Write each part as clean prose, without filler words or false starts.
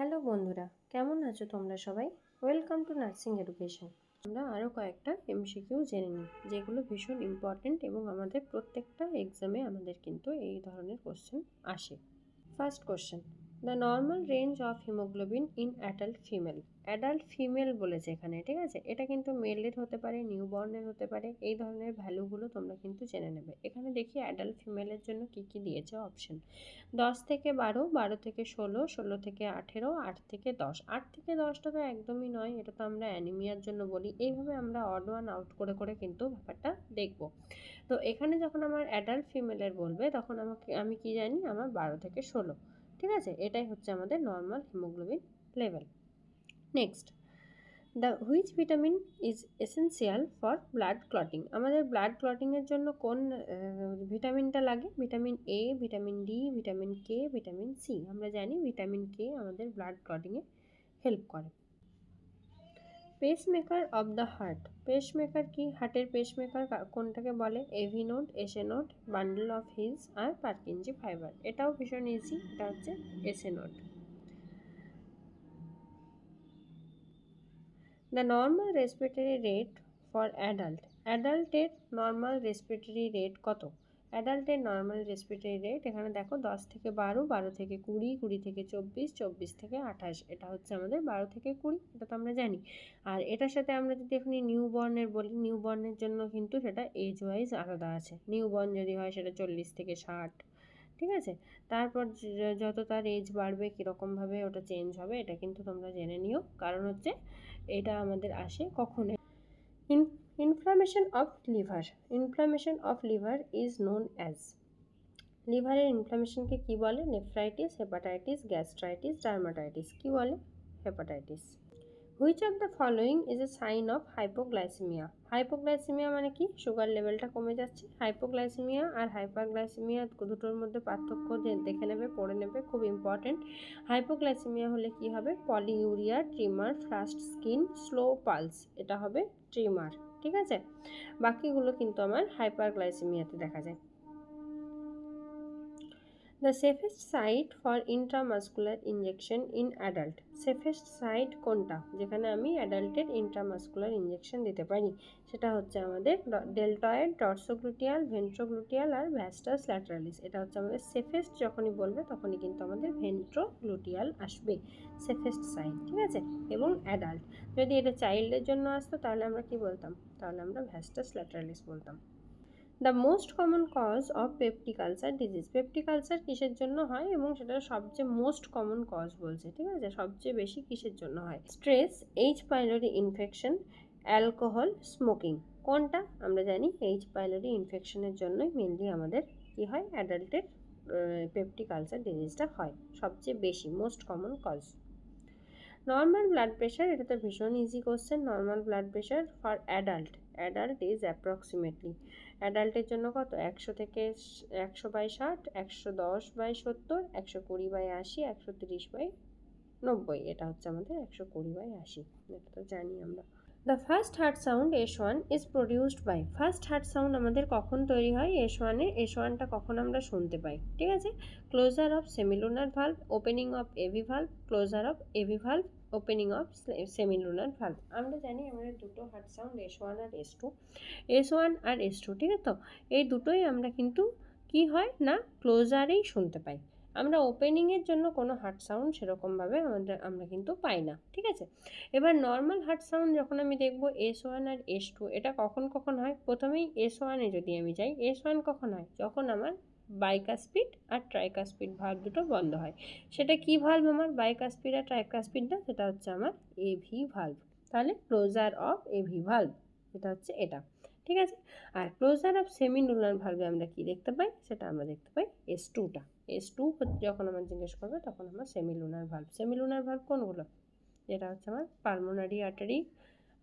Hello বন্ধুরা, কেমন আছো তোমরা সবাই? Welcome to nursing education. আমরা আরও কয়েকটা এমসিকিউ জেনে নিই, যেগুলো ভীষণ ইম্পর্ট্যান্ট এবং আমাদের প্রত্যেকটা এক্সামে আমাদের কিন্তু এই ধরনের কোশ্চেন আসে। First question, the normal range of haemoglobin in adult female. Adult female বলেছে এখানে, ঠিক আছে? এটা কিন্তু মেলের হতে পারে, নিউবর্নের হতে পারে, এই ধরনের ভ্যালুগুলো তোমরা কিন্তু জেনে নেবে। এখানে দেখি অ্যাডাল্ট ফিমেলের জন্য কি কি দিয়েছে অপশন। 10 থেকে 12, 12 থেকে 16, 16 থেকে 18, 8 থেকে 10। 8 থেকে 10টা তো একদমই নয়, এটা তো আমরা অ্যানিমিয়ার জন্য বলি। এইভাবে আমরা অড ওয়ান আউট করে করে কিন্তু ব্যাপারটা দেখব। তো এখানে যখন আমার অ্যাডাল্ট ফিমেলের বলবে, তখন আমি কি জানি, আমার 12 থেকে 16, ঠিক আছে? এটাই হচ্ছে আমাদের normal haemoglobin level. Next, the which vitamin is essential for blood clotting. আমাদের ব্লাড ক্লটিংয়ের জন্য কোন ভিটামিনটা লাগে? Vitamin A, vitamin D, vitamin K, vitamin C. আমরা জানি ভিটামিন কে আমাদের ব্লাড ক্লটিংয়ে হেল্প করে। Pacemaker of the heart. Pacemaker কি? হার্টের পেসমেকার কোনটাকে বলে? AV node, SA node, bundle of His আর পার্কিনজি ফাইবার। এটাও ভীষণ ইজি, এটা হচ্ছে SA node. The normal respiratory rate for adult. অ্যাডাল্টের নর্মাল রেসপিরেটরি রেট কত? অ্যাডাল্টের নর্মাল রেসপিরেটরি রেট এখানে দেখো 10 থেকে 12, 12 থেকে 20, 20 থেকে 24, 24 থেকে 28। এটা হচ্ছে আমাদের 12 থেকে 20, এটা তো আমরা জানি। আর এটার সাথে আমরা যদি এখানে নিউবর্নের বলি, নিউবর্নের জন্য কিন্তু সেটা এজ ওয়াইজ আলাদা আছে। নিউবর্ন যদি হয় সেটা 40 থেকে 60, ঠিক আছে? তারপর যত তার এজ বাড়বে কীরকমভাবে ওটা চেঞ্জ হবে, এটা কিন্তু তোমরা জেনে নিও। কারণ হচ্ছে এটা আমাদের আসে কখন। Inflammation of liver. Inflammation of liver is known as. লিভারের ইনফ্লামেশনকে কি বলে? Nephritis, hepatitis, gastritis, dermatitis. কি বলে? Hepatitis. Which of the following is a sign of hypoglycaemia. Hypoglycaemia মানে কি? সুগার লেভেলটা কমে যাচ্ছে। হাইপোগ্লাইসেমিয়া আর হাইপারগ্লাইসেমিয়া দুটোর মধ্যে পার্থক্য দেখে নেবে, পড়ে নেবে, খুব ইম্পর্টেন্ট। হাইপোগ্লাইসেমিয়া হলে কি হবে? Polyuria, trimmer, ফ্লাস্ট skin, slow pulse. এটা হবে ট্রিমার, ঠিক আছে? বাকিগুলো কিন্তু আমার হাইপারগ্লাইসেমিয়াতে দেখা যায়। The safest site for intramuscular injection in adult. Safest site কোনটা যেখানে আমি অ্যাডাল্টের ইন্ট্রামাসকুলার ইঞ্জেকশন দিতে পারি? সেটা হচ্ছে আমাদের ডেলটয়েড, ডর্সোগ্লুটিয়াল, ভেন্ট্রোগ্লুটিয়াল আর ভ্যাস্টাস ল্যাটারালিস। এটা হচ্ছে আমাদের সেফেস্ট। যখনই বলবে তখনই কিন্তু আমাদের ভেন্ট্রোগ্লুটিয়াল আসবে, সেফেস্ট সাইট, ঠিক আছে? এবং অ্যাডাল্ট। যদি এটা চাইল্ডের জন্য আসতো তাহলে আমরা কি বলতাম? তাহলে আমরা ভ্যাস্টাস ল্যাটারালিস বলতাম। The most common cause of peptic ulcer disease. Peptic ulcer কিসের জন্য হয় এবং সেটা সবচেয়ে মোস্ট কমন কজ বলছে, ঠিক আছে? সবচেয়ে বেশি কিসের জন্য হয়? Stress, H pylori infection, alcohol, smoking. কোনটা? আমরা জানি এইচ পাইলোরি ইনফেকশনের জন্যই মেনলি আমাদের কি হয়? অ্যাডাল্টের পেপটিক আলসার ডিজিজটা হয় সবচেয়ে বেশি, most common cause. Normal blood pressure, এটা তো ভীষণ easy question. Normal blood pressure for adult, adult is approximately. অ্যাডাল্টের জন্য কত? 100 থেকে 100/60, 110/70, 120/80, 130/90। এটা হচ্ছে আমাদের 120/80, এটা তো জানি আমরা। The first heart sound S1 is produced by. First heart sound আমাদের কখন তৈরি হয়? S1-এ। S1টা কখন আমরা শুনতে পাই, ঠিক আছে? Closure of semilunar valve, opening of AV valve, closure of AV valve, opening of semilunar valve. আমরা জানি আমাদের দুটো হার্ট সাউন্ড S1 আর S2, S1 আর S2, ঠিক আছে? তো এই দুটোই আমরা কিন্তু কি হয় না, ক্লোজারেই শুনতে পাই। আমরা ওপেনিংয়ের জন্য কোনো হার্ট সাউন্ড সেরকমভাবে আমরা কিন্তু পাই না, ঠিক আছে? এবার নর্মাল হার্ট সাউন্ড যখন আমি দেখব S1 আর S2, এটা কখন কখন হয়? প্রথমেই S1-এ যদি আমি যাই, S1 কখন হয়? যখন আমার বাইকাস্পিড আর ট্রাইকাস্পিড ভালভ দুটো বন্ধ হয়। সেটা কি ভালভ আমার? বাইকাস্পিড আর ট্রাইকাস্পিডটা, সেটা হচ্ছে আমার এভি ভালভ। তাহলে ক্লোজার অফ এভি ভালভ, এটা হচ্ছে এটা, ঠিক আছে? আর ক্লোজার অফ সেমিলুনার ভালভে আমরা কি দেখতে পাই? সেটা আমরা দেখতে পাই S2টা। S2 যখন আমার জিজ্ঞেস করবে তখন আমার সেমিলুনার ভালভ। সেমিলুনার ভালভ কোনগুলো? যেটা হচ্ছে আমার পালমোনারি আর্টারি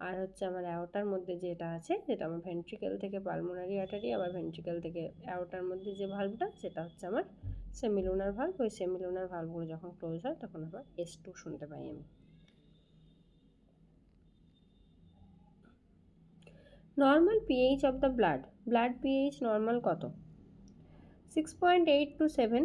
আর হচ্ছে আমার অ্যাওর্টার মধ্যে যেটা আছে, যেটা আমার ভেন্ট্রিকেল থেকে পালমোনারি আর্টারি, আবার ভেন্ট্রিকেল থেকে অ্যাওর্টার মধ্যে যে ভালভটা, সেটা হচ্ছে আমার সেমিলুনার ভালভ। ওই সেমিলুনার ভালভগুলো যখন ক্লোজ হয় তখন আবার S2 শুনতে পাই আমি। Normal pH of the blood. Blood pH normal কত? 6.8 to 7,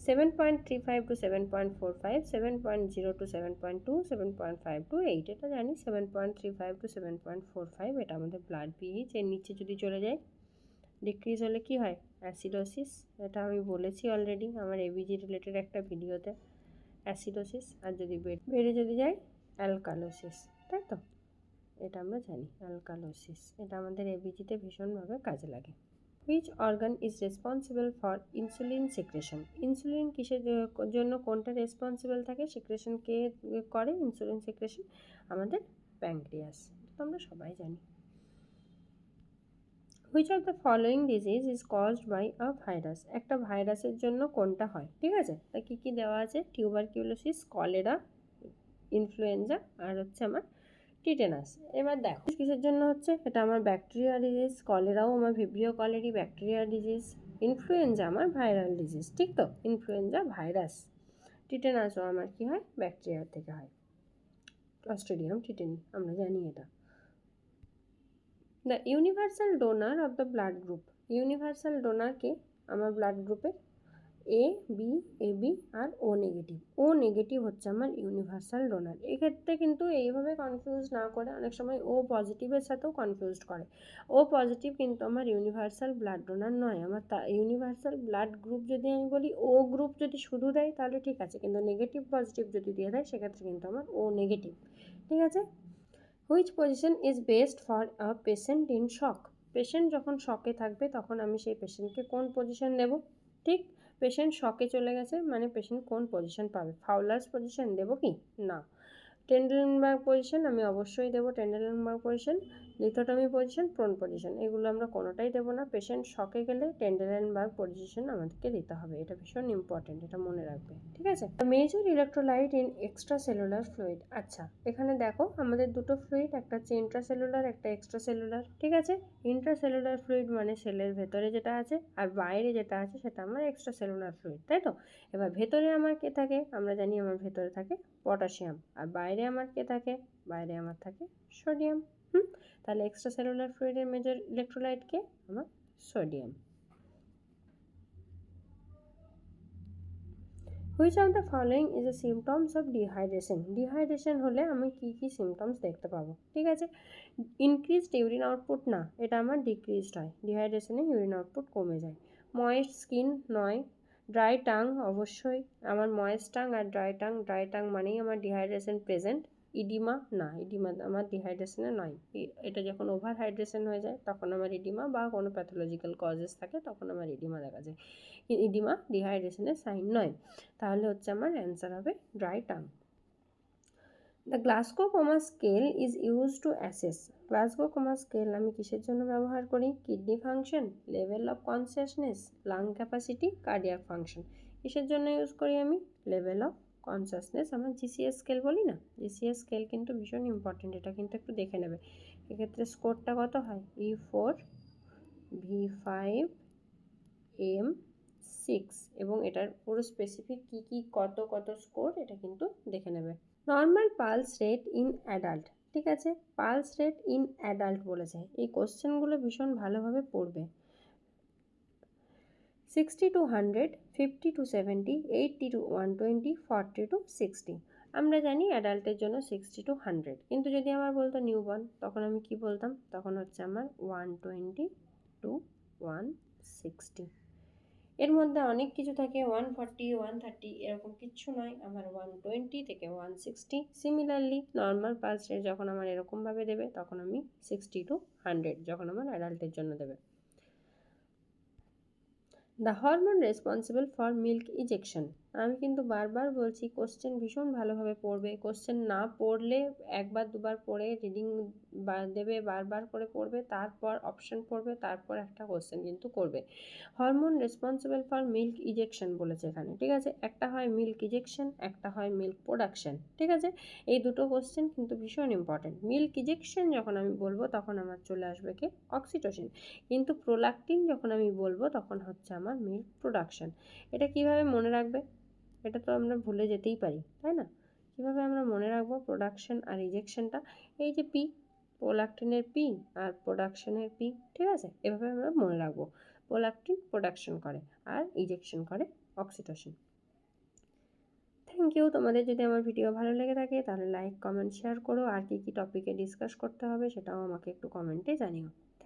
7.35 to 7.45, 7.0 to 7.2, 7.5 to 8, এটা জানি 7.35 to 7.45 এটা আমাদের ব্লাড পিএইচ। এর নিচে যদি চলে যায় ডিক্রিজ হলে কি হয়? অ্যাসিডোসিস। এটা আমি বলেছি অলরেডি আমার এবিজি রিলেটেড একটা ভিডিওতে, অ্যাসিডোসিস। আর যদি বেড়ে যদি যায় অ্যালকালোসিস, তাই তো? এটা আমরা জানি অ্যালকালোসিস, এটা আমাদের এবিজিতে ভীষণভাবে কাজে লাগে। Which organ is responsible for insulin secretion? Insulin কিসের জন্য কোনটা রেসপন্সিবল থাকে? সিক্রেশন কে করে ইনসুলিন সিক্রেশন? আমাদের প্যাঙ্ক্রিয়াস, তো আমরা সবাই জানি। Which of the following disease is caused by a virus? একটা ভাইরাসের জন্য কোনটা হয়? ঠিক আছে, তা কী কী দেওয়া আছে? টিউবারকিউলোসিস, কলেরা, ইনফ্লুয়েঞ্জা আর হচ্ছে আমার টিটেনাস। এবার দেখো কিসের জন্য হচ্ছে? এটা আমার ব্যাকটেরিয়া ডিজিজ, কলেরাও আমার Vibrio colliery bacteria disease, influenza আমার ভাইরাল ডিজিজ, ঠিক তো? Influenza virus. টিটেনাসও আমার কি হয়? ব্যাকটেরিয়া থেকে হয়, ক্লস্ট্রিডিয়াম টিটেনি, আমরা জানি এটা। The universal donor of the blood group? Universal donor কে আমার ব্লাড গ্রুপে? এ বি, এবি আর ও নেগেটিভ। ও নেগেটিভ হচ্ছে আমার ইউনিভার্সাল ডোনার। এক্ষেত্রে কিন্তু এইভাবে কনফিউজ না করে, অনেক সময় ও পজিটিভের সাথেও কনফিউজড করে। ও পজিটিভ কিন্তু আমার ইউনিভার্সাল ব্লাড ডোনার নয়। আমার ইউনিভার্সাল ব্লাড গ্রুপ যদি আমি বলি ও গ্রুপ যদি শুধু দেয় তাহলে ঠিক আছে, কিন্তু নেগেটিভ পজিটিভ যদি দিয়ে দেয় সেক্ষেত্রে কিন্তু আমার ও নেগেটিভ, ঠিক আছে? Which position is best for a patient in shock? Patient যখন শকে থাকবে তখন আমি সেই পেশেন্টকে কোন পজিশন দেব? ঠিক, পেশেন্ট শকে চলে গেছে মানে পেশেন্ট কোন পজিশন পাবে? ফাউলার্স পজিশন দেবো কি? না। টেন্ডেলেনবার্গ পজিশন আমি অবশ্যই দেবো, Trendelenburg position. Lithotomy position, prone position, এগুলো আমরা কোনোটাই দেবো না। পেশেন্ট শকে গেলে টেন্ডেলেনবার্গ পজিশন আমাদেরকে দিতে হবে, এটা ভীষণ ইম্পর্টেন্ট, এটা মনে রাখবে, ঠিক আছে? Major electrolyte in extra cellular fluid. আচ্ছা, এখানে দেখো আমাদের দুটো ফ্লুইড, একটা হচ্ছে ইন্ট্রাসেলুলার, একটা এক্সট্রা সেলুলার, ঠিক আছে? ইন্ট্রাসেলুলার ফ্লুইড মানে সেলের ভেতরে যেটা আছে, আর বাইরে যেটা আছে সেটা আমার এক্সট্রা সেলুলার ফ্লুইড, তাই তো? এবার ভেতরে আমার কে থাকে? আমরা জানি আমার ভেতরে থাকে পটাশিয়াম, আর বাইরে আমার কে থাকে? বাইরে আমার থাকে সোডিয়াম। তাহলে এক্সট্রা সেলুলার ফ্লুইডের মেজর ইলেকট্রোলাইট কে? আমার sodium. Which of the following is A symptoms of dehydration? Dehydration হলে আমি কী কী সিমটমস দেখতে পাবো? ঠিক আছে, ইনক্রিজড ইউরিন আউটপুট না, এটা আমার ডিক্রিজড হয়। ডিহাইড্রেশনে ইউরিন আউটপুট কমে যায়। ময়েস্ট স্কিন নয়। ড্রাই টাং অবশ্যই আমার ময়েস্ট টাং আর ড্রাই টাং, ড্রাই টাং মানেই আমার ডিহাইড্রেশন প্রেজেন্ট। ইডিমা না, ইডিমা আমার ডিহাইড্রেশনে নয়। এটা যখন ওভার হাইড্রেশন হয়ে যায় তখন আমার ইডিমা, বা কোনো প্যাথোলজিক্যাল কজেস থাকে তখন আমার ইডিমা দেখা যায়। ইডিমা ডিহাইড্রেশনের সাইন নয়। তাহলে হচ্ছে আমার অ্যান্সার হবে dry tongue. The Glasgow coma scale is use to assess? Glasgow coma scale আমি কিসের জন্য ব্যবহার করি? Kidney function, level of consciousness, lung capacity, cardiac function. কিসের জন্য ইউজ করি আমি? Level of consciousness. আমার জিসিএস স্কেল বলি না, জিসিএস স্কেল কিন্তু ভীষণ ইম্পর্টেন্ট, এটা কিন্তু একটু দেখে নেবে। এক্ষেত্রে স্কোরটা কত হয়? E4, V5, M6, এবং এটার পুরো স্পেসিফিক কী কী কত কত স্কোর এটা কিন্তু দেখে নেবে। Normal pulse rate in adult, ঠিক আছে? পালস রেট ইন অ্যাডাল্ট বলেছে, এই কোশ্চেনগুলো ভীষণ ভালোভাবে পড়বে। 60 to 100, 50 to 70, 80 to 120, 40 to 60। আমরা জানি অ্যাডাল্টের জন্য 60 to 100, কিন্তু যদি আমার বলতো নিউবর্ন তখন আমি কি বলতাম? তখন হচ্ছে আমার 120 to 160। এর মধ্যে অনেক কিছু থাকে, 140, 130 এরকম কিচ্ছু নয়, আমার 120 থেকে 160। সিমিলারলি নর্মাল পালস রেট যখন আমার এরকমভাবে দেবে তখন আমি 60 to 100 যখন আমার অ্যাডাল্টের জন্য দেবে। The hormone responsible for milk ejection. আমি কিন্তু বারবার বলছি কোশ্চেন ভীষণ ভালোভাবে পড়বে। কোশ্চেন না পড়লে একবার দুবার পড়ে রিডিং দেবে, বারবার করে পড়বে, তারপর অপশন পড়বে, তারপর একটা কোশ্চেন কিন্তু করবে। Hormone responsible for milk ejection বলেছে এখানে, ঠিক আছে? একটা হয় মিল্ক ইজেকশন, একটা হয় মিল্ক প্রোডাকশন, ঠিক আছে? এই দুটো কোশ্চেন কিন্তু ভীষণ ইম্পর্টেন্ট। মিল্ক ইজেকশন যখন আমি বলবো তখন আমার চলে আসবে কি? অক্সিটোসিন। কিন্তু প্রোল্যাকটিন যখন আমি বলবো তখন হচ্ছে আমার মিল্ক প্রোডাকশন। এটা কিভাবে মনে রাখবে? এটা তো আমরা ভুলে যেতেই পারি, তাই না? কিভাবে আমরা মনে রাখবো প্রোডাকশন আর ইজেকশনটা? এই যে পি, প্রোল্যাকটিনের পি আর প্রোডাকশনের পি, ঠিক আছে? এভাবে আমরা মনে রাখবো। প্রোল্যাকটিন প্রোডাকশন করে আর ইজেকশন করে অক্সিটোসিন। Thank you. তোমাদের যদি আমার ভিডিও ভালো লেগে থাকে তাহলে লাইক, কমেন্ট, শেয়ার করো। আর কী কী টপিকে ডিসকাস করতে হবে সেটাও আমাকে একটু কমেন্টে জানিও। থ্যাংক